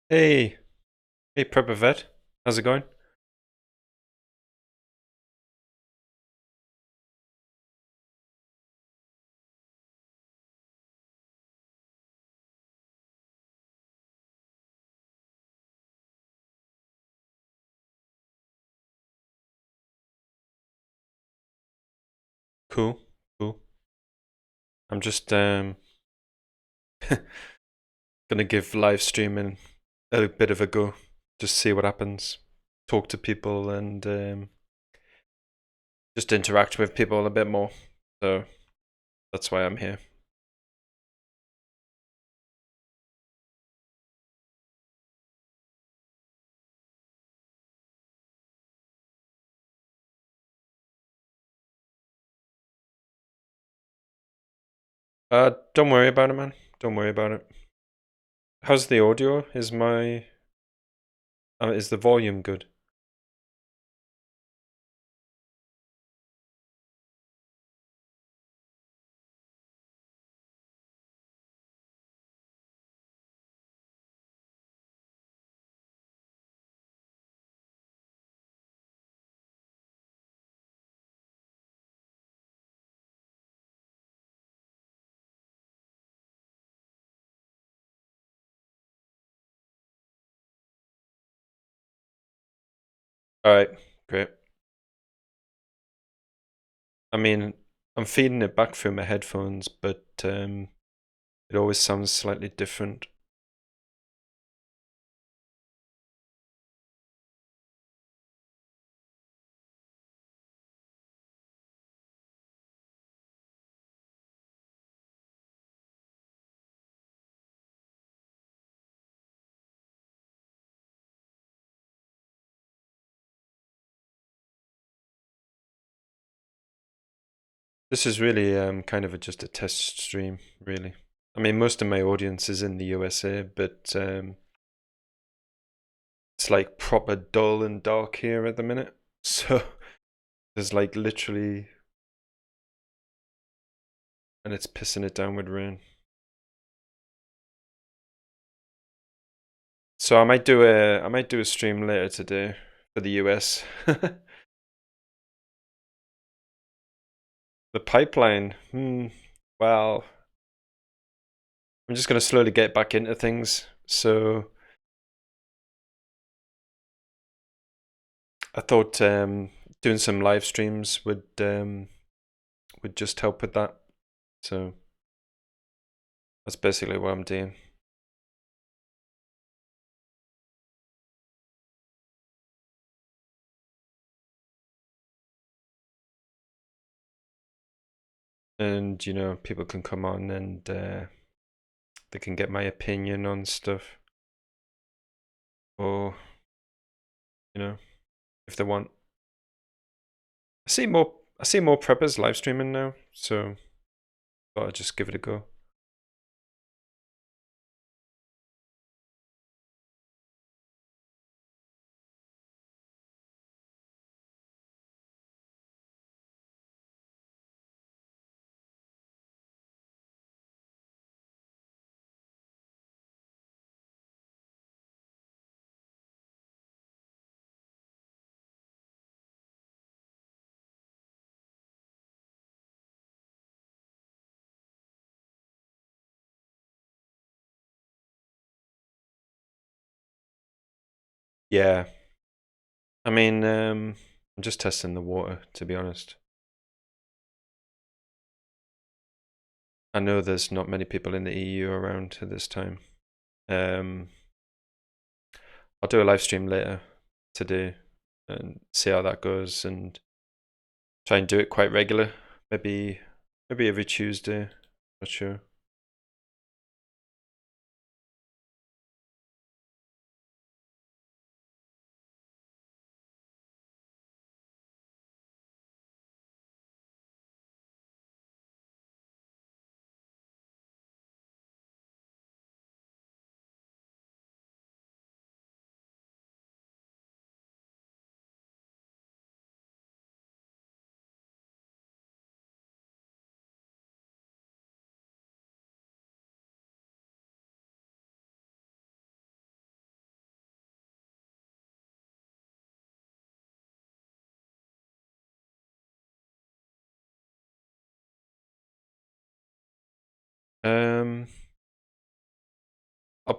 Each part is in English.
Hey, hey, Prepper Vet. How's it going? Cool, cool. I'm just gonna give live streaming a bit of a go, just see what happens. Talk to people and just interact with people a bit more. So that's why I'm here. Don't worry about it, man. Don't worry about it. How's the audio? Is the volume good? All right, great. I mean, I'm feeding it back through my headphones, but it always sounds slightly different. This is really kind of just a test stream, really. I mean, most of my audience is in the USA, but it's like proper dull and dark here at the minute. So there's like literally, and it's pissing it down with rain. So I might do a stream later today for the US. The pipeline, well, I'm just gonna slowly get back into things. So I thought doing some live streams would just help with that. So that's basically what I'm doing. And people can come on and they can get my opinion on stuff, or if they want. I see more preppers live streaming now, so thought I'd just give it a go. Yeah, I mean, I'm just testing the water, to be honest. I know there's not many people in the EU around at this time. Um, I'll do a live stream later today and see how that goes, and try and do it quite regular. Maybe every Tuesday. Not sure.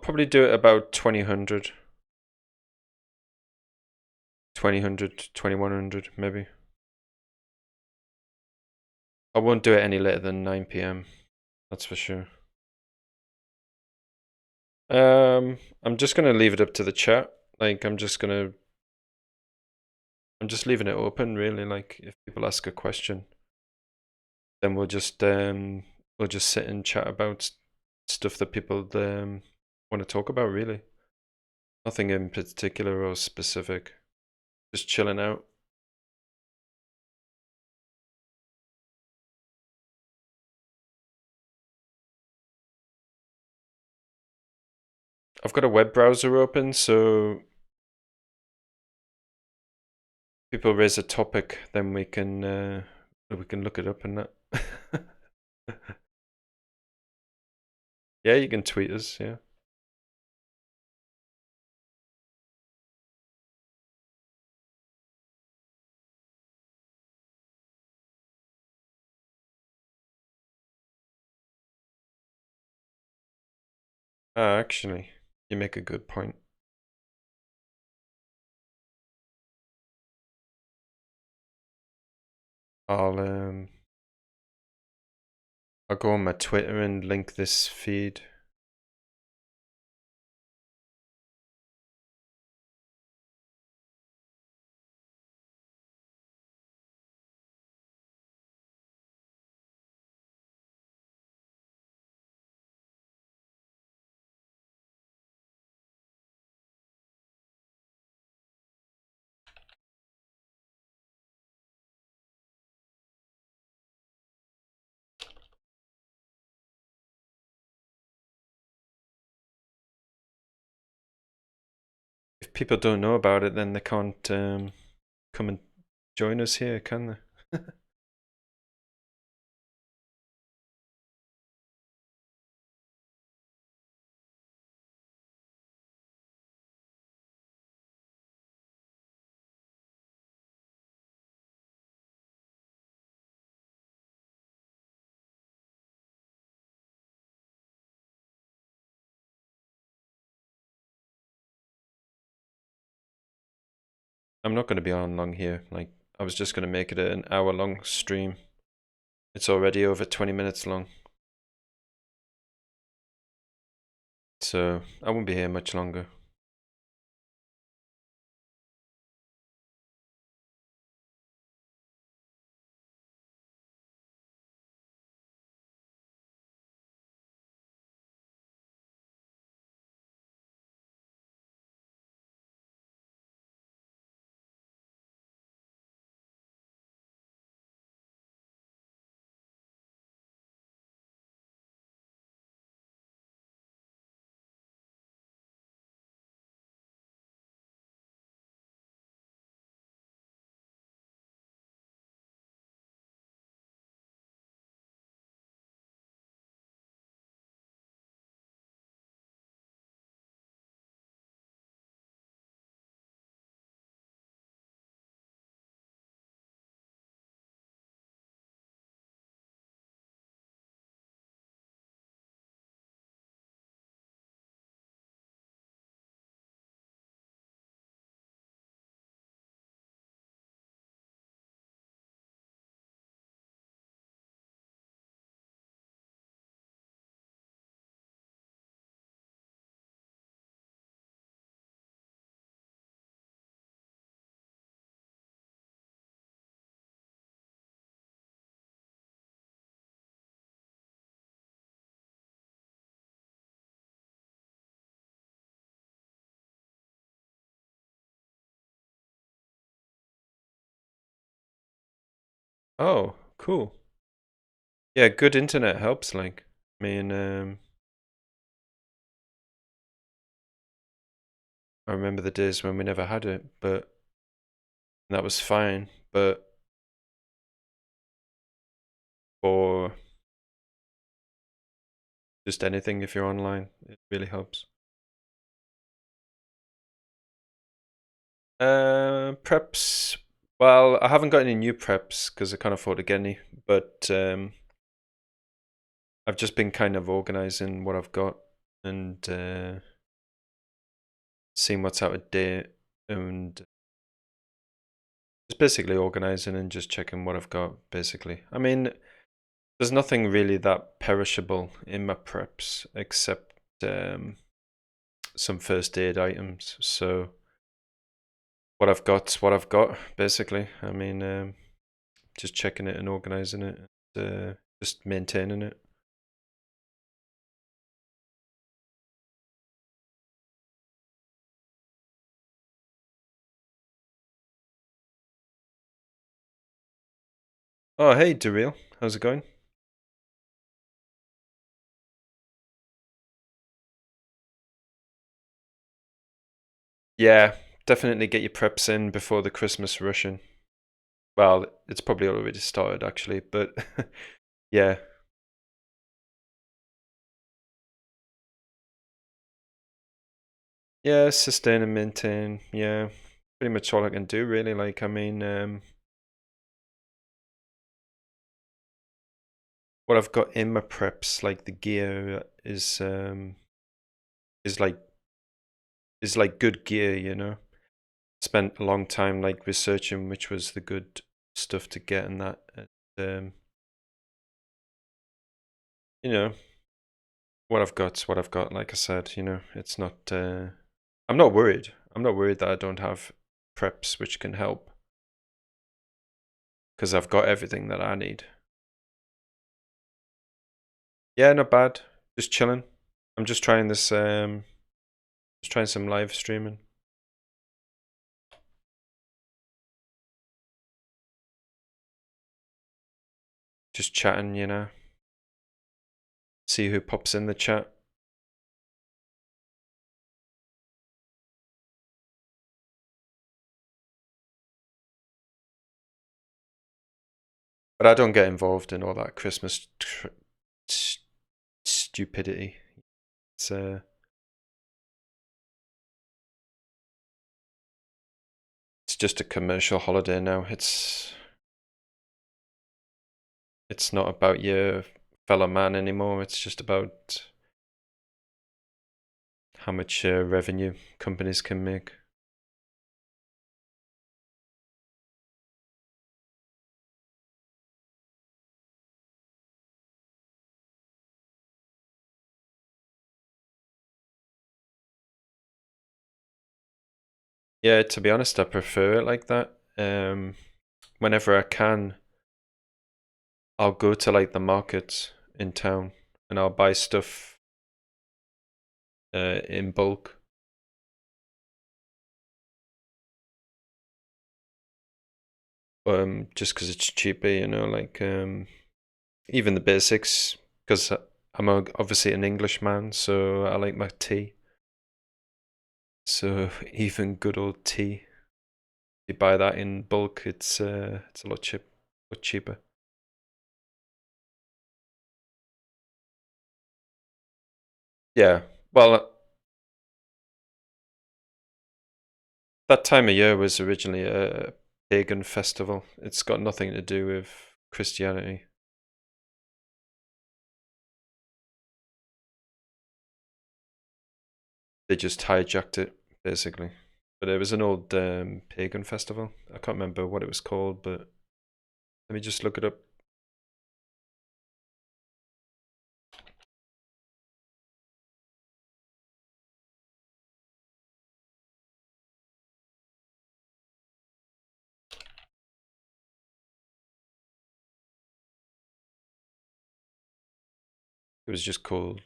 probably do it about 2000. 2000, 2100 maybe. I won't do it any later than 9 p.m. That's for sure. I'm just gonna leave it up to the chat. Like I'm just leaving it open really. Like if people ask a question, then we'll just sit and chat about stuff that people want to talk about really. Nothing in particular or specific. Just chilling out. I've got a web browser open, so people raise a topic, then we can look it up and that. Yeah, you can tweet us, yeah. Actually, you make a good point. I'll go on my Twitter and link this feed. If people don't know about it, then they can't come and join us here, can they? I'm not going to be on long here. Like I was just going to make it an hour-long stream. It's already over 20 minutes long. So I won't be here much longer. Oh, cool. Yeah, good internet helps. Like, I mean, I remember the days when we never had it, but that was fine. But for just anything, if you're online, it really helps. Preps. Well, I haven't got any new preps because I can't afford to get any. But I've just been kind of organizing what I've got, and seeing what's out of date, and just basically organizing and just checking what I've got, basically. I mean, there's nothing really that perishable in my preps except some first aid items. So what I've got's what I've got, basically. I mean, just checking it and organizing it, just maintaining it. Oh, hey, Daryl. How's it going? Yeah, definitely get your preps in before the Christmas rushing. Well, it's probably already started, actually, but yeah. Yeah, sustain and maintain. Yeah, pretty much all I can do, really. Like, I mean, what I've got in my preps, like the gear, is like is like good gear, you know. Spent a long time like researching which was the good stuff to get and that. Um, you know, what I've got's what I've got. Like I said, you know, it's not. I'm not worried. I'm not worried that I don't have preps which can help because I've got everything that I need. Yeah, not bad. Just chilling. I'm just trying this. Just trying some live streaming. Just chatting, you know. See who pops in the chat. But I don't get involved in all that Christmas stupidity. It's just a commercial holiday now. It's not about your fellow man anymore. It's just about how much revenue companies can make. Yeah, to be honest, I prefer it like that. Whenever I can, I'll go to like the market in town and I'll buy stuff in bulk. Just because it's cheaper, you know, like even the basics. Because I'm obviously an Englishman, so I like my tea. So even good old tea, you buy that in bulk, it's a lot cheaper. Yeah, well, that time of year was originally a pagan festival. It's got nothing to do with Christianity. They just hijacked it, basically. But it was an old pagan festival. I can't remember what it was called, but let me just look it up. It was just called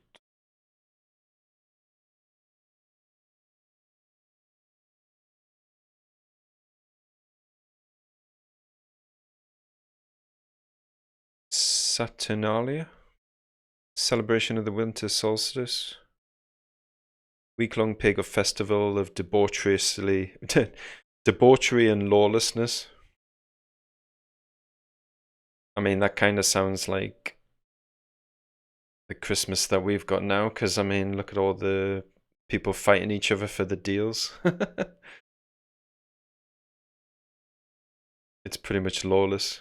Saturnalia, celebration of the winter solstice. Week-long pagan festival of debauchery and lawlessness. I mean, that kind of sounds like the Christmas that we've got now, because I mean, look at all the people fighting each other for the deals. It's pretty much lawless.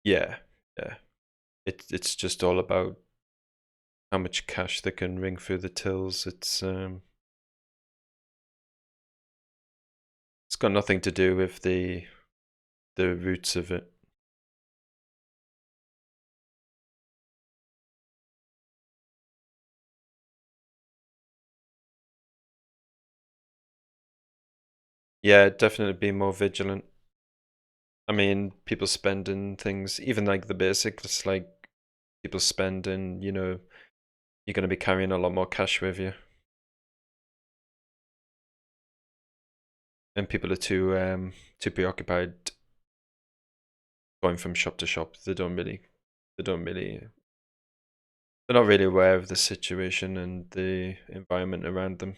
Yeah, yeah. It's just all about how much cash they can ring through the tills. It's got nothing to do with the roots of it. Yeah, definitely be more vigilant. I mean, people spending things, even like the basics, like people spending, you know, you're going to be carrying a lot more cash with you. And people are too preoccupied going from shop to shop. They're not really aware of the situation and the environment around them.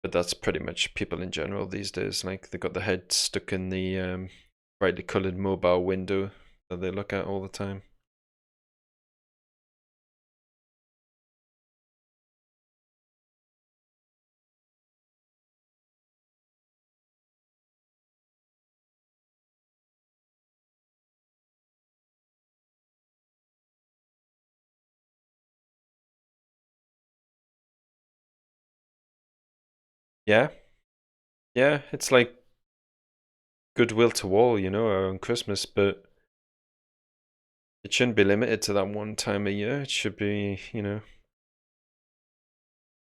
But that's pretty much people in general these days. Like they got their head stuck in the brightly coloured mobile window that they look at all the time. Yeah, yeah. It's like goodwill to all, you know, around Christmas, but it shouldn't be limited to that one time a year. It should be, you know,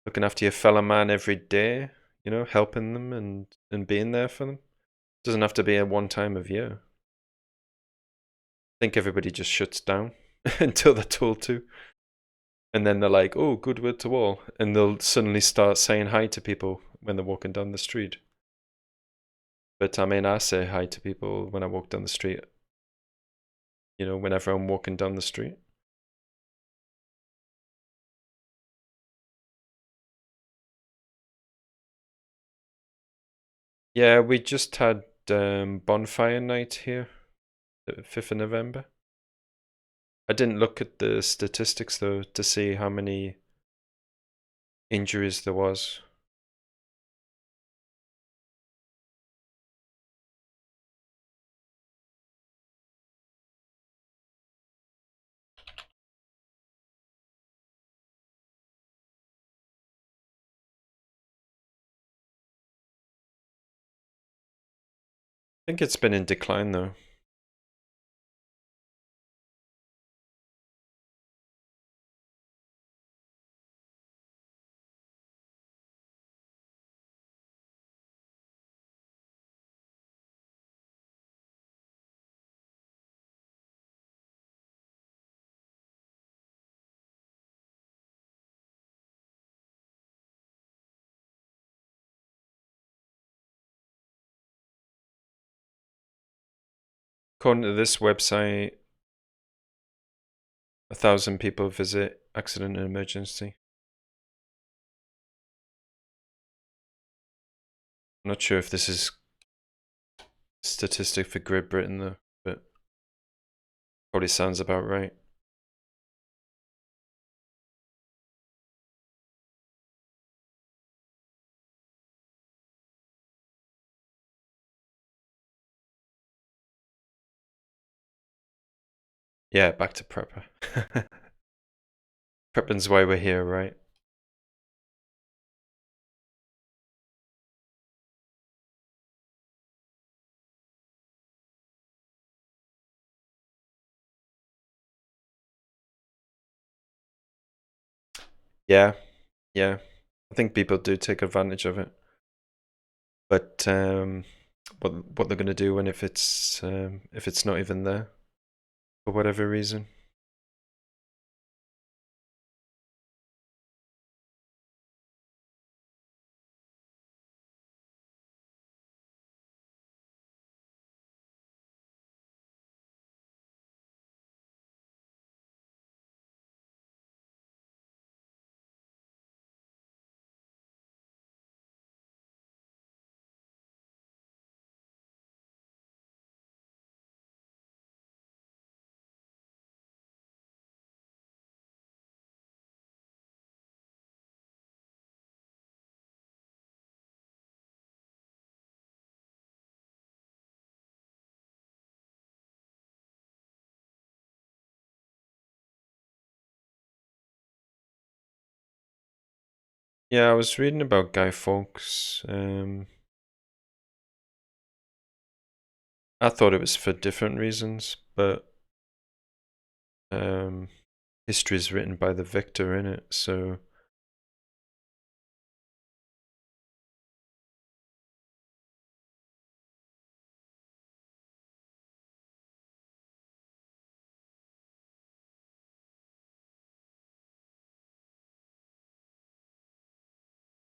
looking after your fellow man every day, you know, helping them and being there for them. It doesn't have to be a one time of year. I think everybody just shuts down until they're told to. And then they're like, oh, goodwill to all. And they'll suddenly start saying hi to people when they're walking down the street. But I mean, I say hi to people when I walk down the street, you know, whenever I'm walking down the street. Yeah, we just had bonfire night here, the 5th of November. I didn't look at the statistics though to see how many injuries there was. I think it's been in decline though. According to this website, 1,000 people visit accident and emergency. I'm not sure if this is statistic for Great Britain though, but probably sounds about right. Yeah, back to Prepper. Prepping's why we're here, right? Yeah, yeah. I think people do take advantage of it. But what they're gonna do when if it's not even there for whatever reason. Yeah, I was reading about Guy Fawkes. I thought it was for different reasons, but history is written by the victor in it, so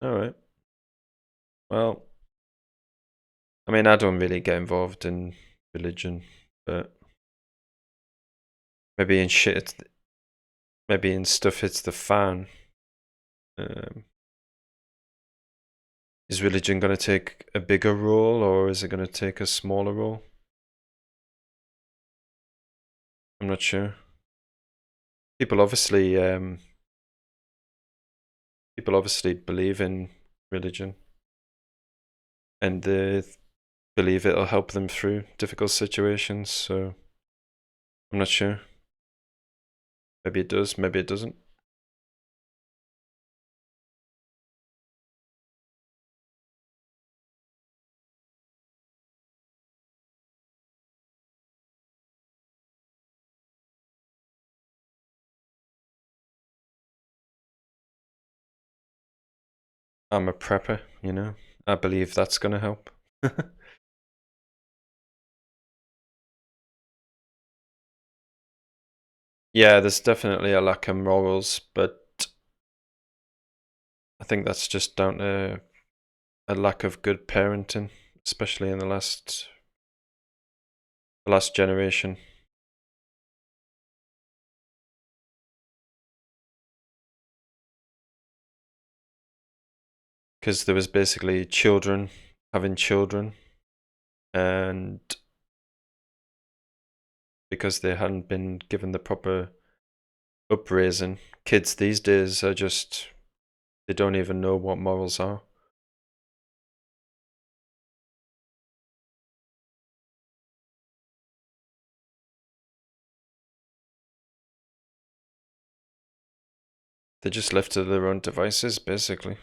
all right. Well, I mean, I don't really get involved in religion, but maybe in shit, maybe in stuff hits the fan. Is religion going to take a bigger role, or is it going to take a smaller role? I'm not sure. People obviously, believe in religion, and they believe it'll help them through difficult situations. So I'm not sure. Maybe it does. Maybe it doesn't. I'm a prepper, you know. I believe that's going to help. Yeah, there's definitely a lack of morals, but I think that's just down to a lack of good parenting, especially in the last generation. Because there was basically children having children, and because they hadn't been given the proper upraising, kids these days are just, they don't even know what morals are. They're just left to their own devices, basically.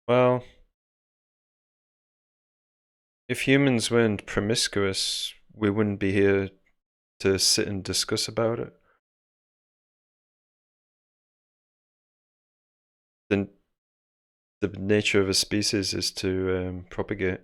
Well, if humans weren't promiscuous, we wouldn't be here to sit and discuss about it. The, the nature of a species is to propagate.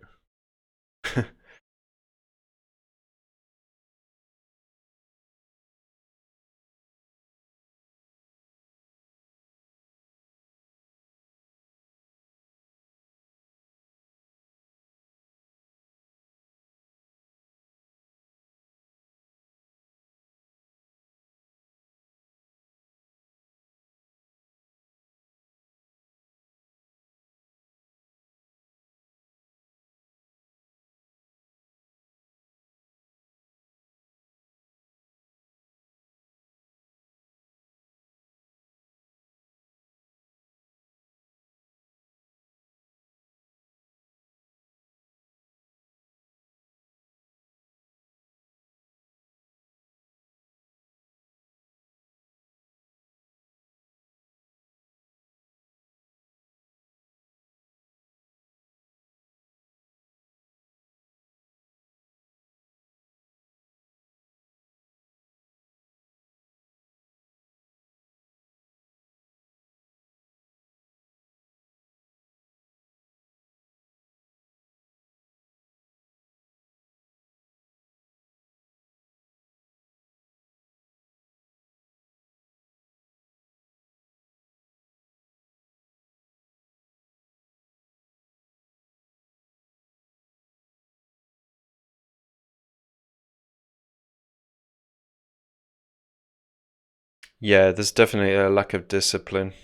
Yeah, there's definitely a lack of discipline.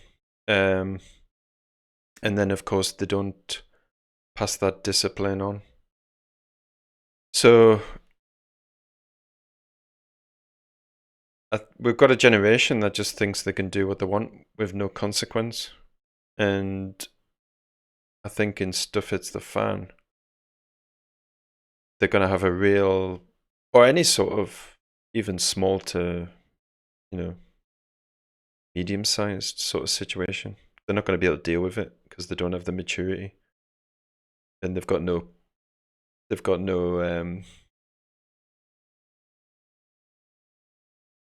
And then, of course, they don't pass that discipline on. So we've got a generation that just thinks they can do what they want with no consequence. And I think in stuff hits the fan, they're going to have a real, or any sort of, even small to, medium-sized sort of situation. They're not going to be able to deal with it because they don't have the maturity, and they've got no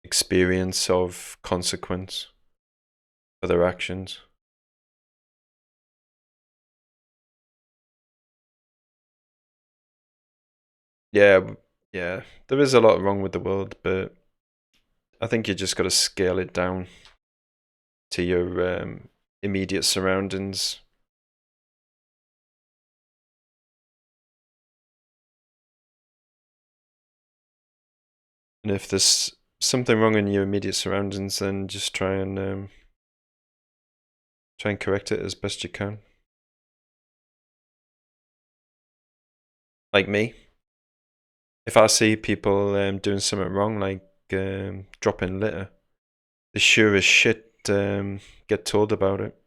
experience of consequence for their actions. Yeah, yeah. There is a lot wrong with the world, but I think you just got to scale it down to your immediate surroundings. And if there's something wrong in your immediate surroundings, then just try and correct it as best you can. Like me, if I see people doing something wrong, like dropping litter, they sure as shit get told about it.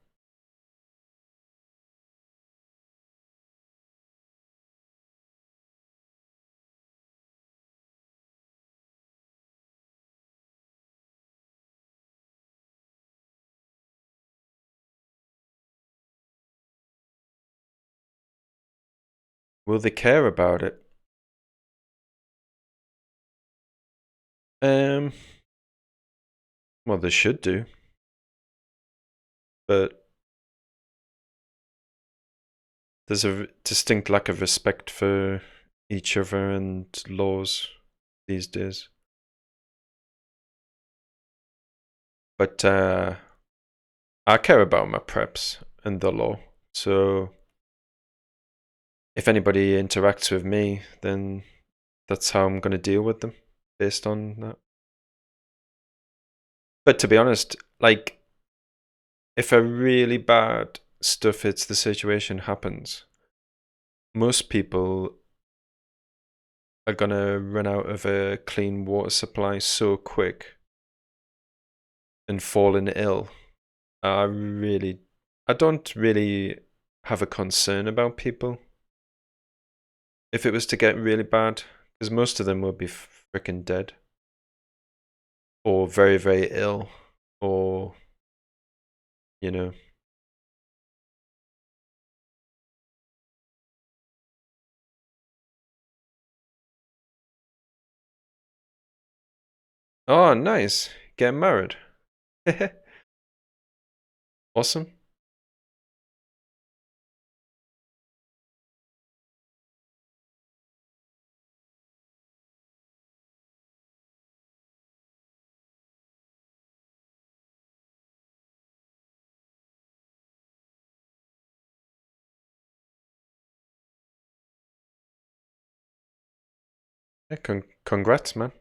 Will they care about it? Um, well, they should do, but there's a distinct lack of respect for each other and laws these days. But I care about my preps and the law, so if anybody interacts with me, then that's how I'm going to deal with them based on that. But to be honest, like, if a really bad stuff hits the situation happens, most people are going to run out of a clean water supply so quick and falling ill. I don't really have a concern about people if it was to get really bad, because most of them would be freaking dead or very, very ill, or, you know. Oh, nice. Getting married. Awesome. Yeah, congrats, man.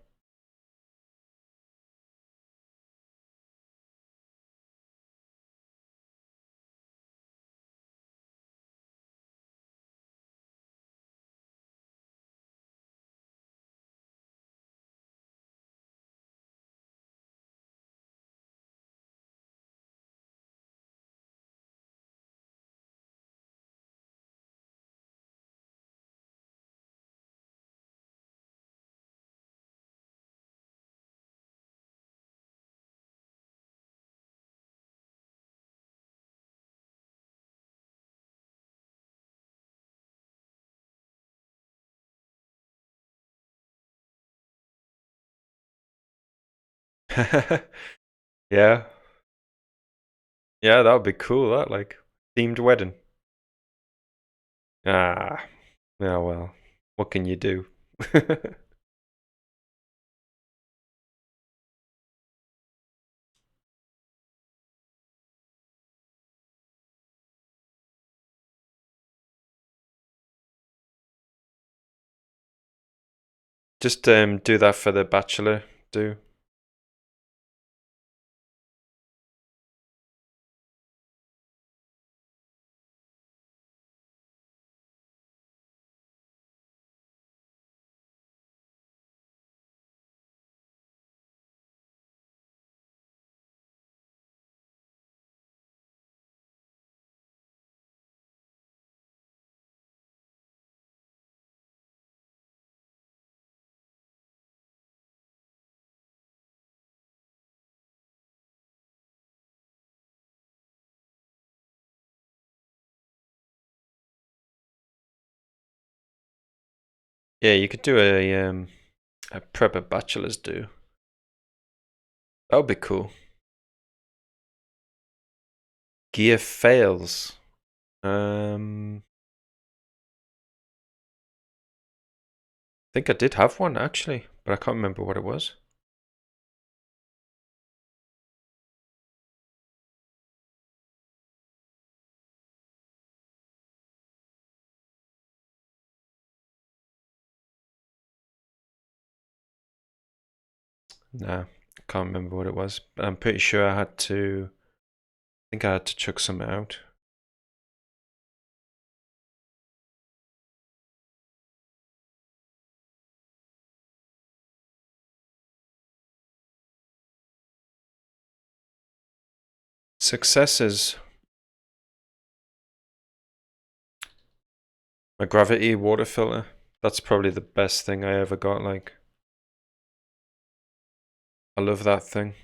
Yeah. Yeah, that would be cool, that, like, themed wedding. Ah, yeah, well, what can you do? Just do that for the bachelor, do. Yeah, you could do a prepper bachelor's do. That would be cool. Gear fails. I think I did have one actually, but I can't remember what it was. Nah, can't remember what it was. But I'm pretty sure I think I had to chuck something out. Successes. My gravity water filter. That's probably the best thing I ever got, like. I love that thing.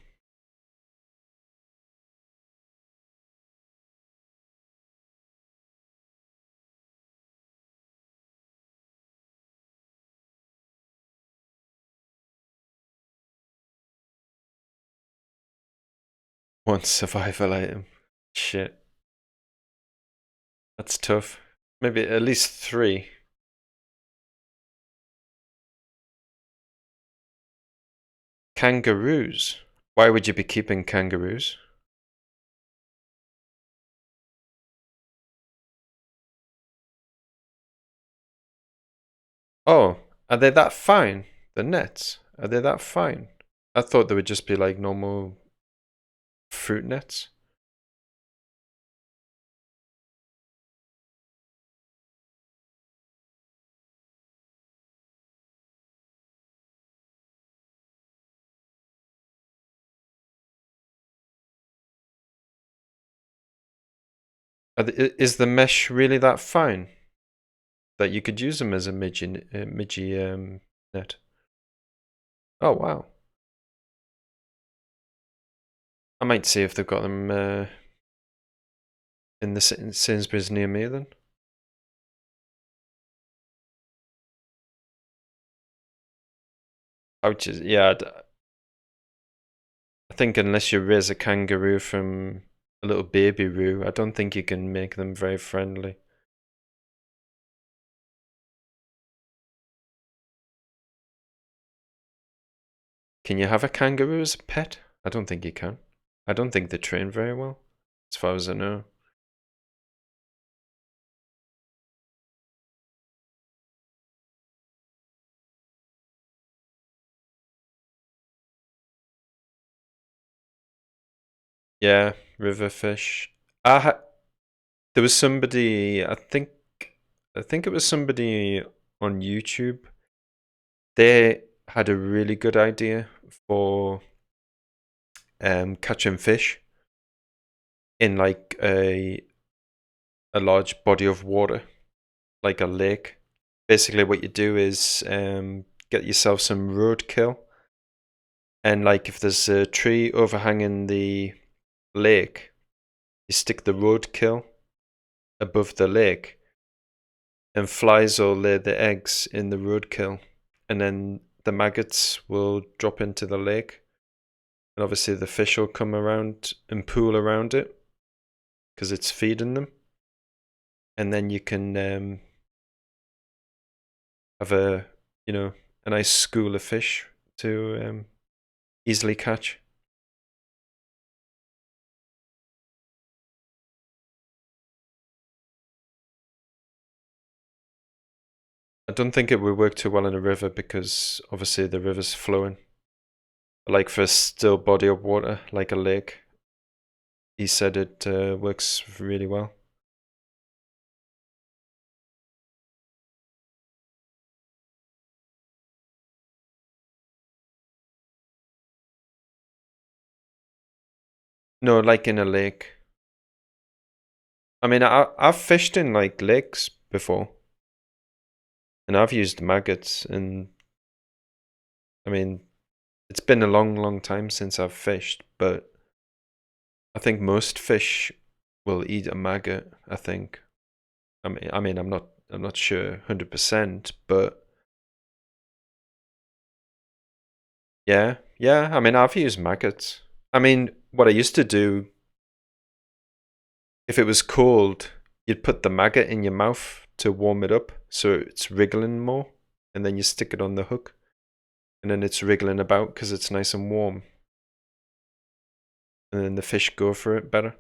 One survival item. Shit. That's tough. Maybe at least 3. Kangaroos. Why would you be keeping kangaroos? Oh, are they that fine? The nets? Are they that fine? I thought they would just be like normal fruit nets. Is the mesh really that fine that you could use them as a midgie net? Oh wow! I might see if they've got them in the Sainsbury's near me then. Pouches, yeah. I think unless you raise a kangaroo from a little baby roo, I don't think you can make them very friendly. Can you have a kangaroo as a pet? I don't think you can. I don't think they train very well, as far as I know. Yeah, river fish. There was somebody, I think it was somebody on YouTube. They had a really good idea for catching fish in like a large body of water, like a lake. Basically, what you do is get yourself some roadkill, and like if there's a tree overhanging the lake, you stick the roadkill above the lake, and flies will lay the eggs in the roadkill, and then the maggots will drop into the lake, and obviously the fish will come around and pool around it because it's feeding them, and then you can have a nice school of fish to easily catch. I don't think it would work too well in a river because obviously the river's flowing. But like for a still body of water, like a lake, he said it works really well. No, like in a lake. I mean, I've fished in like lakes before, and I've used maggots, and I mean, it's been a long, long time since I've fished, but I think most fish will eat a maggot. I think. I'm not sure 100%, but Yeah, yeah. I mean, I've used maggots. I mean, what I used to do, if it was cold, you'd put the maggot in your mouth to warm it up so it's wriggling more, and then you stick it on the hook, and then it's wriggling about because it's nice and warm, and then the fish go for it better.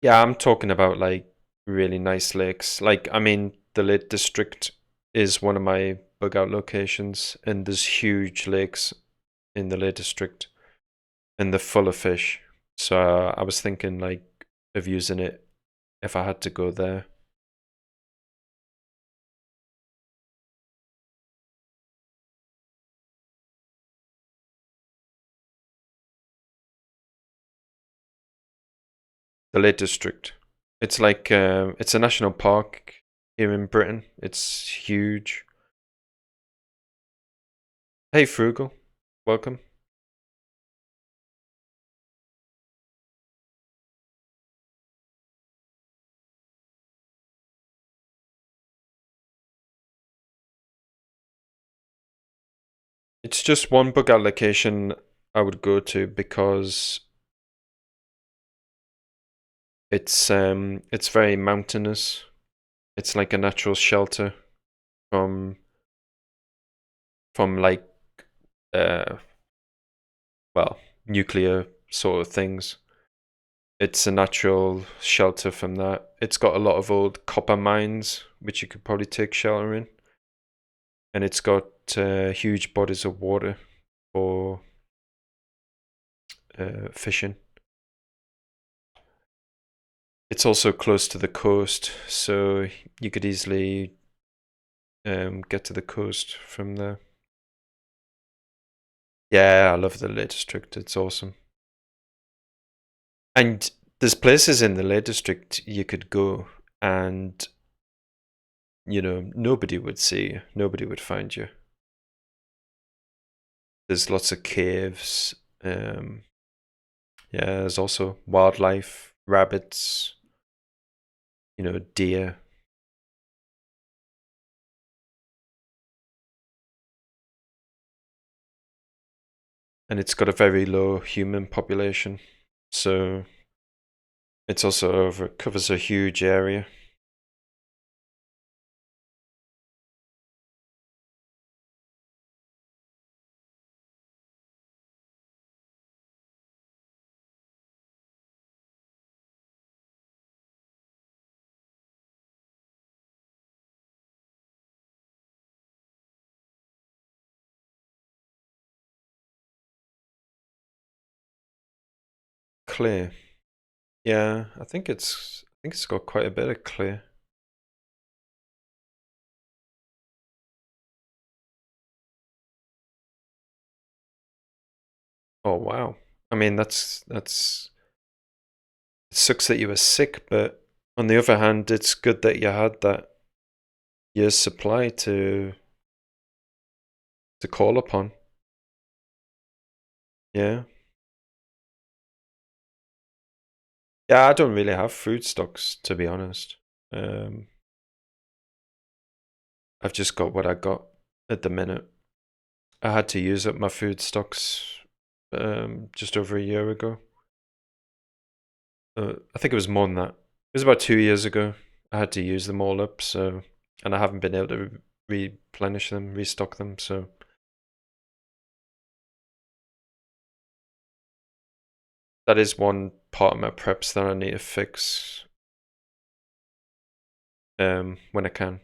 Yeah, I'm talking about like really nice lakes. Like, I mean, the Lake District is one of my bug out locations, and there's huge lakes in the Lake District, and they're full of fish. So I was thinking like of using it if I had to go there. The Lake District. It's like it's a national park here in Britain. It's huge. Hey, Frugal, welcome. It's just one bug out location I would go to because it's very mountainous. It's like a natural shelter from like uh well, nuclear sort of things. It's a natural shelter from that. It's got a lot of old copper mines which you could probably take shelter in, and it's got huge bodies of water for fishing. It's also close to the coast, so you could easily get to the coast from there. Yeah, I love the Lake District. It's awesome. And there's places in the Lake District you could go, and nobody would see you. Nobody would find you. There's lots of caves. Yeah, there's also wildlife, rabbits, deer. And it's got a very low human population, so it's also covers a huge area. Clear. Yeah, I think it's got quite a bit of clear. Oh wow. I mean, that's it sucks that you were sick, but on the other hand, it's good that you had that year's supply to call upon. Yeah. Yeah, I don't really have food stocks, to be honest. Um, I've just got what I got at the minute. I had to use up my food stocks just over a year ago. I think it was more than that. It was about 2 years ago. I had to use them all up, and I haven't been able to replenish them, restock them. So that is one part of my preps that I need to fix when I can.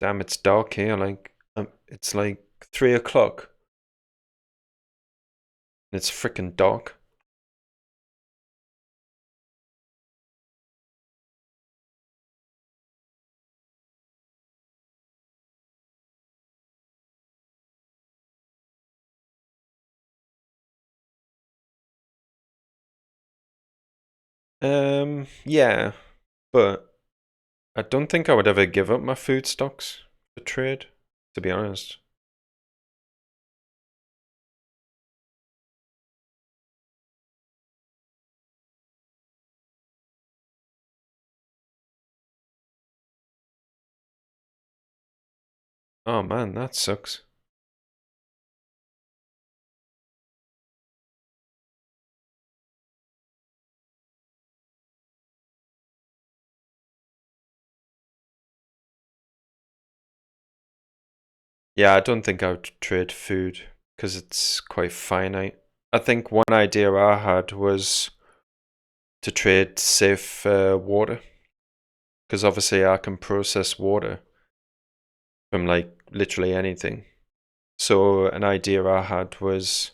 Damn, it's dark here. Like it's like 3 o'clock. And it's freaking dark. Yeah, but I don't think I would ever give up my food stocks for trade, to be honest. Oh man, that sucks. Yeah, I don't think I would trade food because it's quite finite. I think one idea I had was to trade safe water, because obviously I can process water from like literally anything. So an idea I had was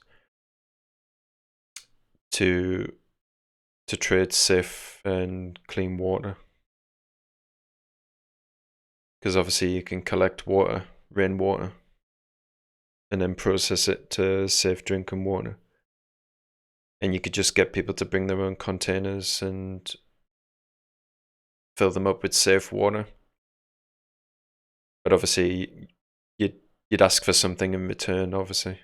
to trade safe and clean water, because obviously you can collect water, rainwater, and then process it to safe drinking water. And you could just get people to bring their own containers and fill them up with safe water. But obviously, you'd ask for something in return, obviously.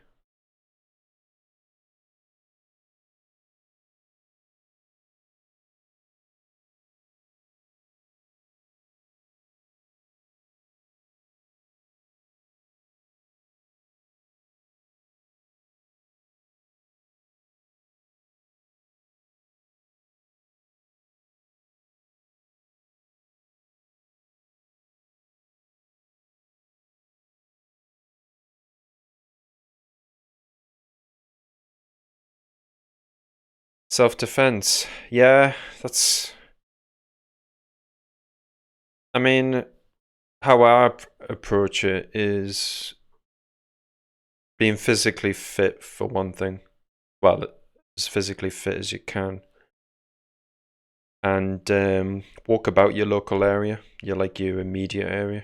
Self-defense, yeah, that's. I mean, how I approach it is being physically fit for one thing. Well, as physically fit as you can, and walk about your local area, your immediate area,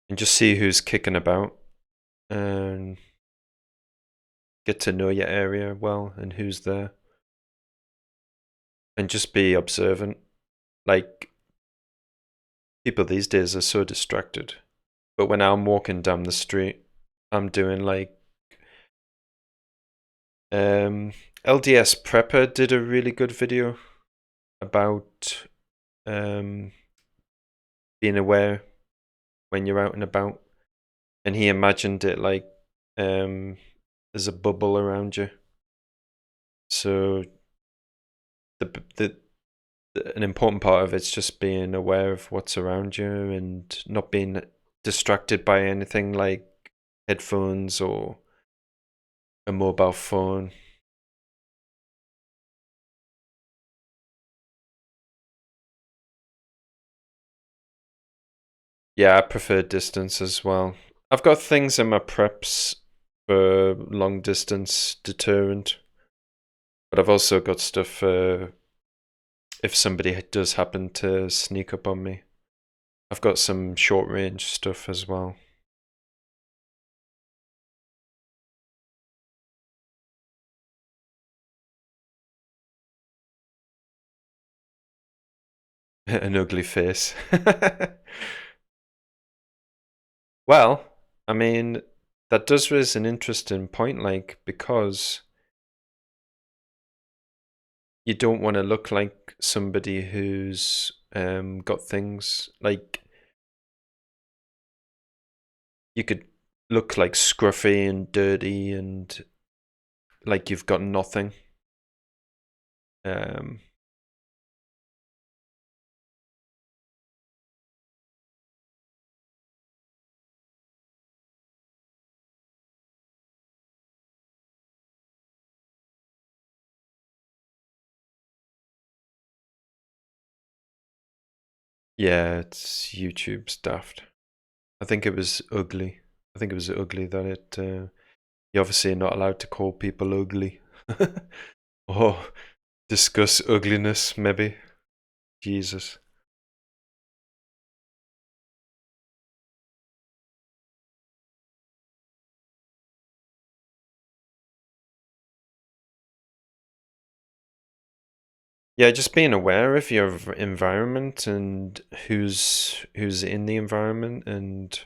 and just see who's kicking about, and get to know your area well and who's there, and just be observant. Like, people these days are so distracted, but when I'm walking down the street, I'm doing like LDS Prepper did a really good video about being aware when you're out and about, and he imagined it like there's a bubble around you. So the an important part of it's just being aware of what's around you and not being distracted by anything like headphones or a mobile phone. Yeah, I prefer distance as well. I've got things in my preps for long distance deterrent, but I've also got stuff for if somebody does happen to sneak up on me. I've got some short range stuff as well. An ugly face. Well, I mean, that does raise an interesting point, like, because you don't want to look like somebody who's got things like you could look like scruffy and dirty and like you've got nothing. Um, yeah, it's YouTube's daft. I think it was ugly. I think it was ugly that you're obviously not allowed to call people ugly. Or discuss ugliness, maybe. Jesus. Yeah, just being aware of your environment and who's in the environment, and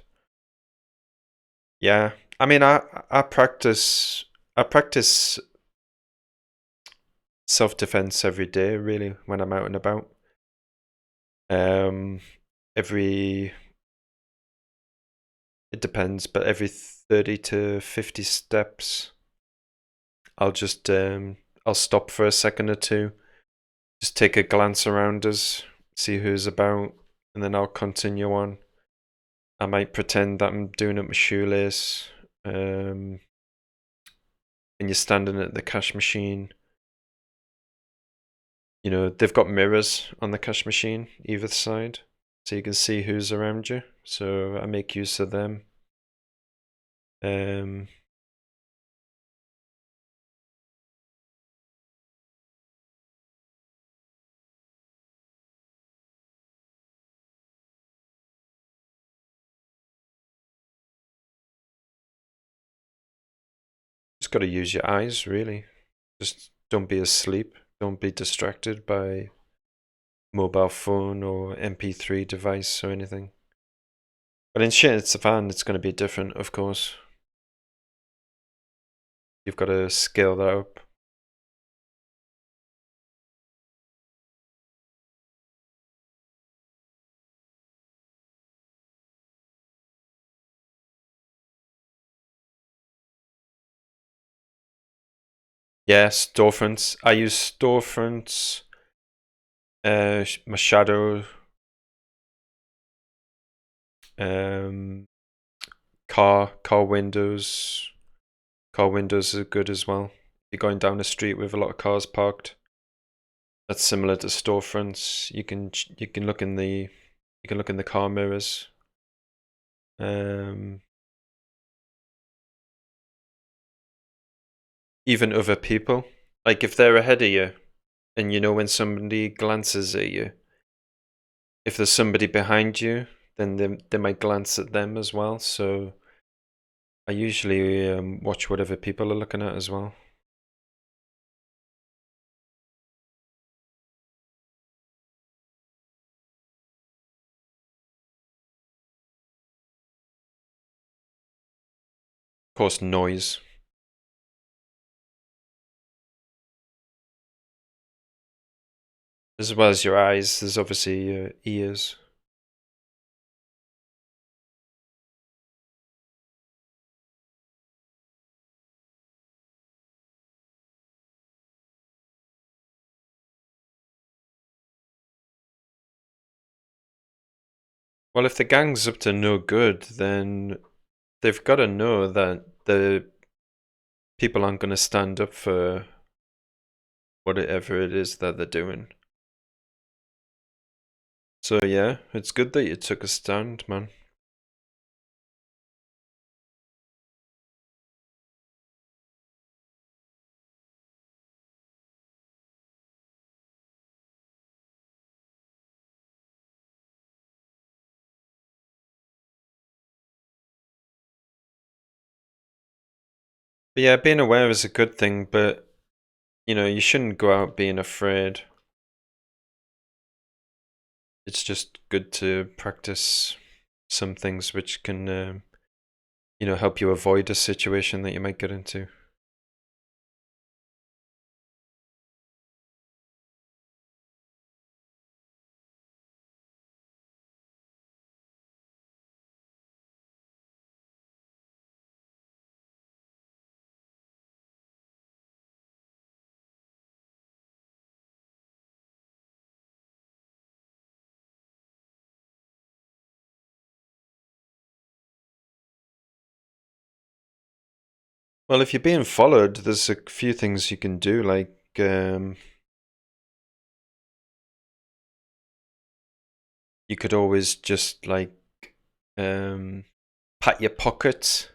yeah, I mean, I practice self-defense every day, really, when I'm out and about. Um, every It depends, but every 30 to 50 steps, I'll just I'll stop for a second or two, just take a glance around us, see who's about, and then I'll continue on. I might pretend that I'm doing up my shoelace, and you're standing at the cash machine. You know, they've got mirrors on the cash machine either side, so you can see who's around you. So I make use of them. Um, just got to use your eyes, really. Just don't be asleep. Don't be distracted by mobile phone or MP3 device or anything. But in shit, it's a fan. It's going to be different, of course. You've got to scale that up. Yeah, storefronts. I use storefronts. My shadow. Um, car windows. Car windows are good as well. You're going down a street with a lot of cars parked. That's similar to storefronts. You can look in the car mirrors. Even other people. Like if they're ahead of you, and you know when somebody glances at you, if there's somebody behind you, then they might glance at them as well. So I usually watch whatever people are looking at as well. Of course, noise. As well as your eyes, there's obviously your ears. Well, if the gang's up to no good, then they've got to know that the people aren't going to stand up for whatever it is that they're doing. So yeah, it's good that you took a stand, man. But yeah, being aware is a good thing, but you know, you shouldn't go out being afraid. It's just good to practice some things which can, you know, help you avoid a situation that you might get into. Well, if you're being followed, there's a few things you can do, like you could always just like um, pat your pockets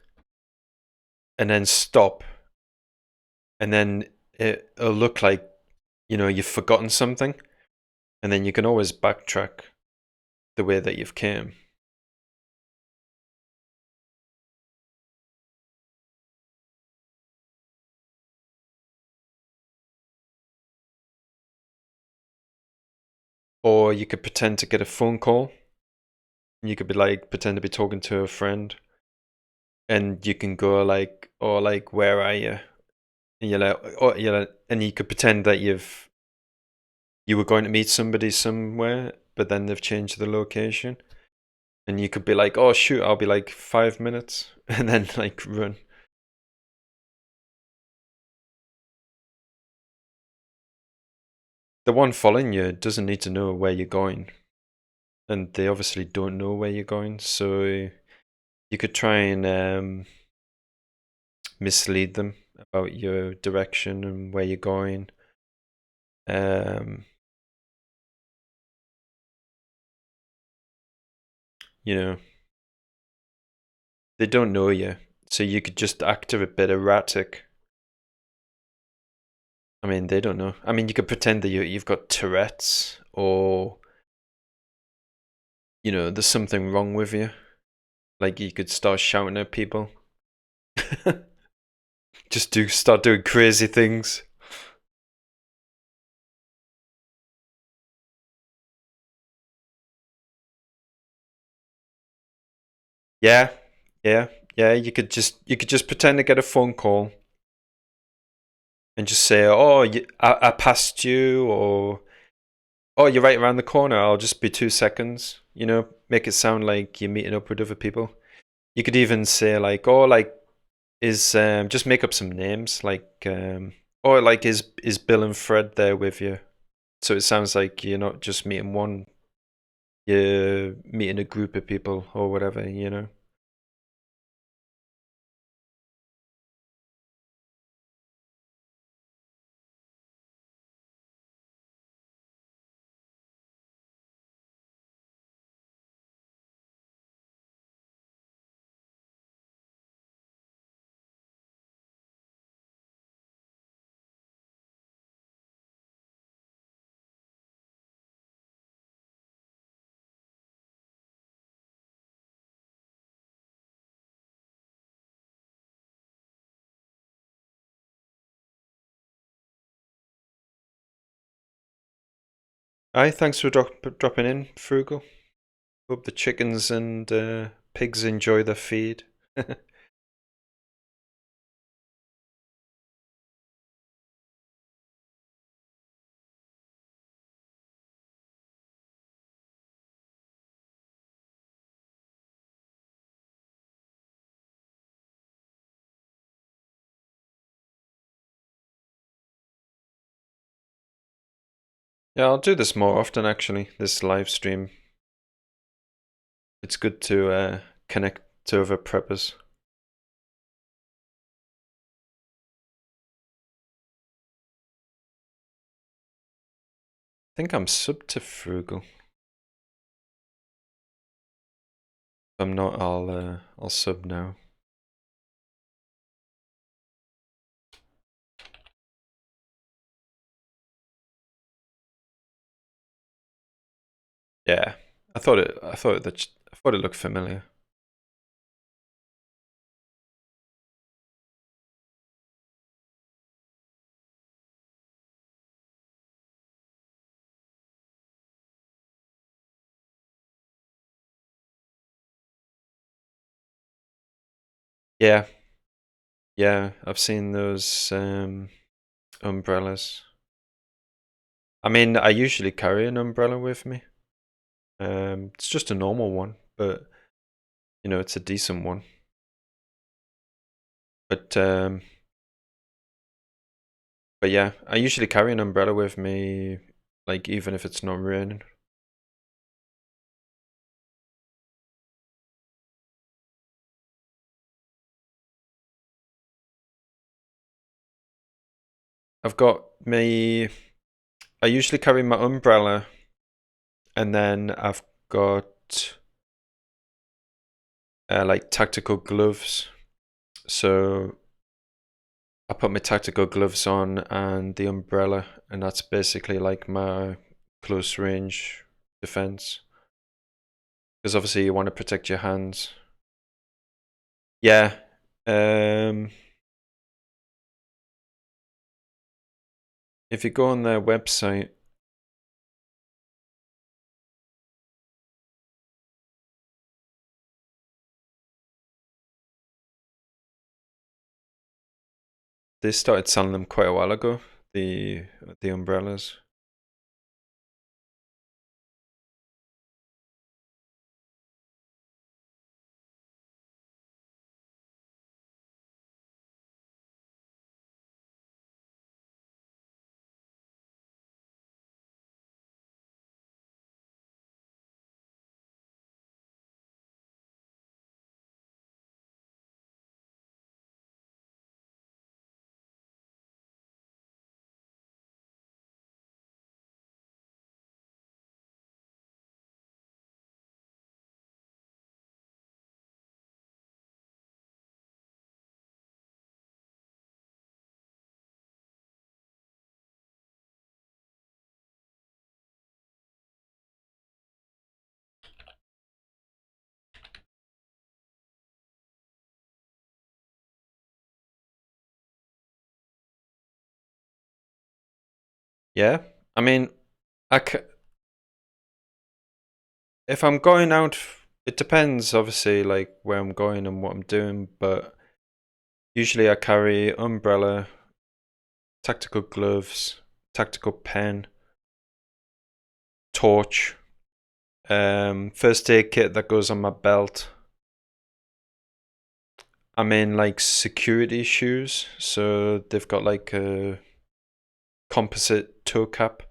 and then stop, and then it'll look like, you know, you've forgotten something, and then you can always backtrack the way that you've came. Or you could pretend to get a phone call. You could be like, pretend to be talking to a friend. And you can go like, or like, where are you? And you're like, or you're like, and you could pretend that you were going to meet somebody somewhere, but then they've changed the location. And you could be like, oh shoot, I'll be like 5 minutes, and then like run. The one following you doesn't need to know where you're going, and they obviously don't know where you're going, so you could try and mislead them about your direction and where you're going. Um, you know, they don't know you, so you could just act a bit erratic. I mean, they don't know. I mean, you could pretend that you've got Tourette's, or there's something wrong with you. Like you could start shouting at people. Just start doing crazy things. Yeah, yeah, yeah. You could just pretend to get a phone call and just say, "Oh, I passed you," or "Oh, you're right around the corner. I'll just be 2 seconds." Make it sound like you're meeting up with other people. You could even say like, "Oh, like is just make up some names like or like is Bill and Fred there with you?" So it sounds like you're not just meeting one, you're meeting a group of people or whatever. Aye, thanks for dropping in, Frugal. Hope the chickens and pigs enjoy their feed. Yeah, I'll do this more often actually, this live stream. It's good to connect to other preppers. I think I'm sub to Frugal. If I'm not, I'll sub now. Yeah, I thought it looked familiar. Yeah, yeah, I've seen those umbrellas. I mean, I usually carry an umbrella with me. It's just a normal one, but it's a decent one. But yeah, I usually carry an umbrella with me, like even if it's not raining. I've got my. I usually carry my umbrella, and then I've got like tactical gloves. So I put my tactical gloves on and the umbrella, and that's basically like my close range defense. Because obviously you want to protect your hands. Yeah. Um, if you go on their website, They started selling them quite a while ago, the umbrellas. Yeah, I mean, if I'm going out, it depends obviously like where I'm going and what I'm doing, but usually I carry umbrella, tactical gloves, tactical pen, torch, first aid kit that goes on my belt. I'm in like security shoes, so they've got like a composite toe cap,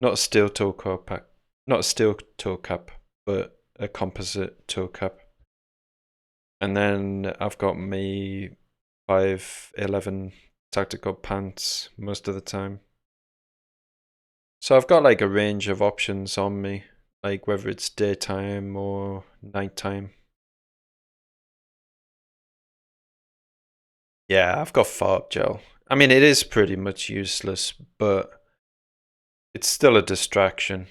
not a steel toe cap, not a steel toe cap, but a composite toe cap. And then I've got my 511 tactical pants most of the time. So I've got like a range of options on me, like whether it's daytime or nighttime. Yeah, I've got fart gel. I mean, it is pretty much useless, but it's still a distraction.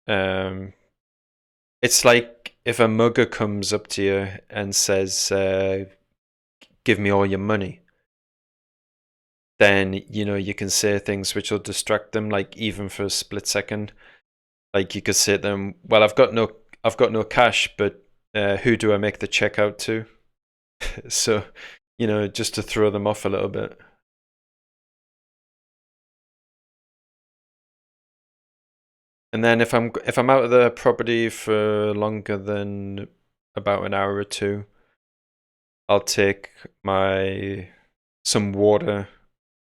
Um, it's like if a mugger comes up to you and says, "Give me all your money," then you can say things which will distract them, like even for a split second. Like you could say to them, "Well, I've got no cash, but who do I make the check out to?" So, just to throw them off a little bit. And then if I'm out of the property for longer than about an hour or two, I'll take some water,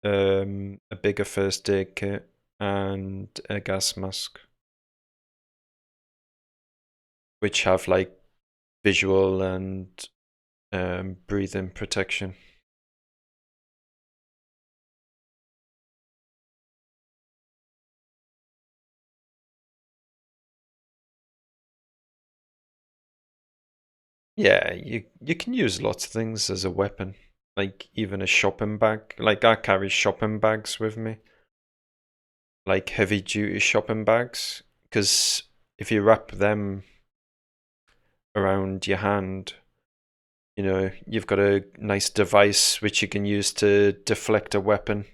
a bigger first aid kit, and a gas mask, which have like visual and breathing protection. Yeah, you can use lots of things as a weapon, like even a shopping bag. Like I carry shopping bags with me, like heavy duty shopping bags, because if you wrap them around your hand, you've got a nice device which you can use to deflect a weapon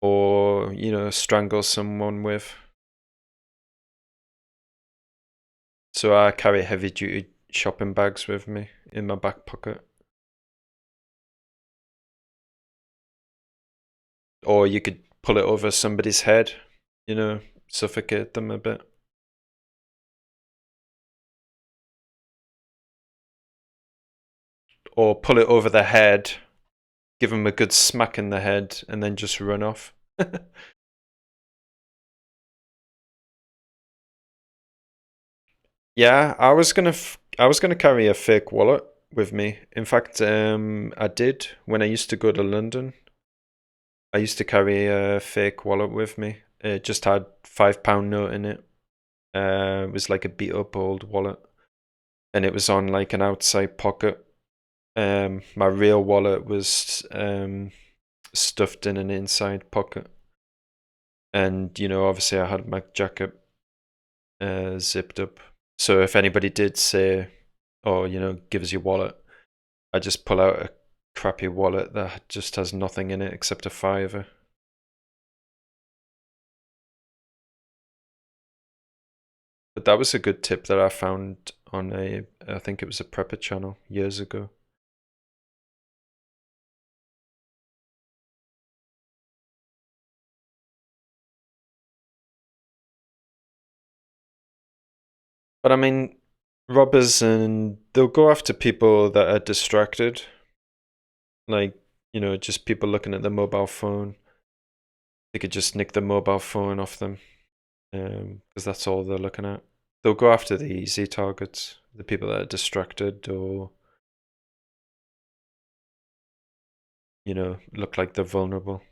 or, strangle someone with. So I carry heavy duty shopping bags with me in my back pocket. Or you could pull it over somebody's head, suffocate them a bit. Or pull it over their head, give them a good smack in the head, and then just run off. Yeah, I was gonna carry a fake wallet with me. In fact, I did when I used to go to London. I used to carry a fake wallet with me. It just had £5 note in it. It was like a beat up old wallet, and it was on like an outside pocket. My real wallet was stuffed in an inside pocket, and obviously I had my jacket zipped up. So if anybody did say, "Oh, give us your wallet," I just pull out a crappy wallet that just has nothing in it except a fiver. But that was a good tip that I found on I think it was a Prepper channel years ago. But I mean, robbers, and they'll go after people that are distracted, like, you know, just people looking at their mobile phone. They could just nick the mobile phone off them, because that's all they're looking at. They'll go after the easy targets, the people that are distracted or, you know, look like they're vulnerable.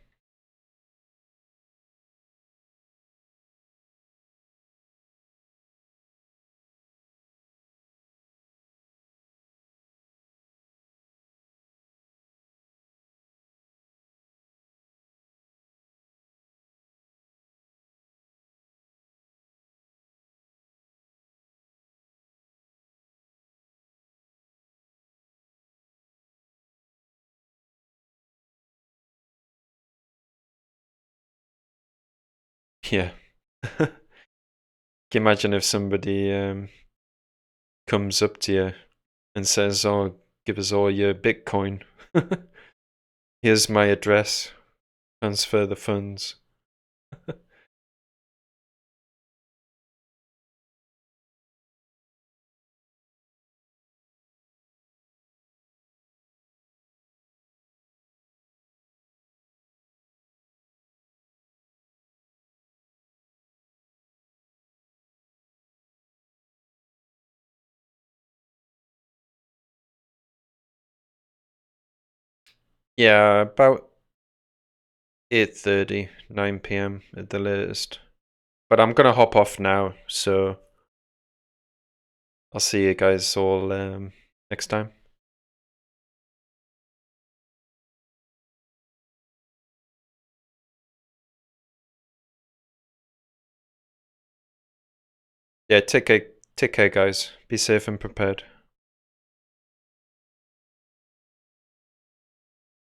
Yeah. Can you imagine if somebody comes up to you and says, "Oh, give us all your Bitcoin. Here's my address. Transfer the funds." Yeah, about 8:30, 9 p.m. at the latest. But I'm gonna hop off now, so I'll see you guys all next time. Yeah, take care, guys. Be safe and prepared.